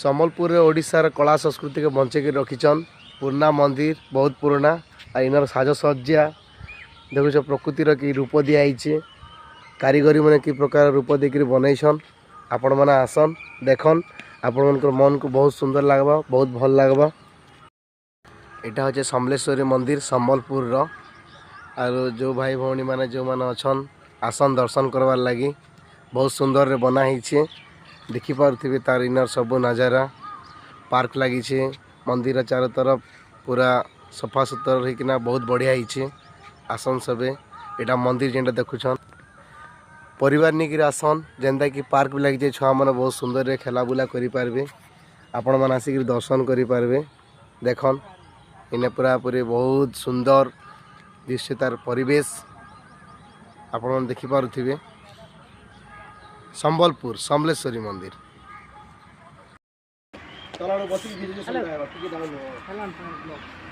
सम्बलपुर ओडिशार कला संस्कृति के बंचेक रखीचन। पुराना मंदिर बहुत पुराना आ इनर साजसज्जा देखुच प्रकृतिर कि रूप दिखाई कारीगरी मैंने कि प्रकार रूप देकर बनईसन। आपण मैंने आसन देखन आपण मन को बहुत सुंदर लगवा बहुत भल लगवा। यहाँ हूँ समलेश्वरी मंदिर सम्बलपुर जो भाई भौणी मैंने जो मैंने अच्छन आसन दर्शन करवार लगी बहुत सुंदर रे बनाई देखिपे तार इनर सब नजारा पार्क लगी मंदिर चारों तरफ पूरा सफा सुतर होना बहुत बढ़िया ही आसन सबे यहाँ मंदिर जेनटा देखुन परिवार नहीं आसन जेनता कि पार्क भी लगी छुआ मैंने बहुत सुंदर रे खेला बुला करें आपण मैंने आसिक दर्शन करें देखन इन्हें पूरा पूरी बहुत सुंदर दृश्य तार परिवेश आपण देखिपे सम्बलपुर समलेश्वरी मंदिर।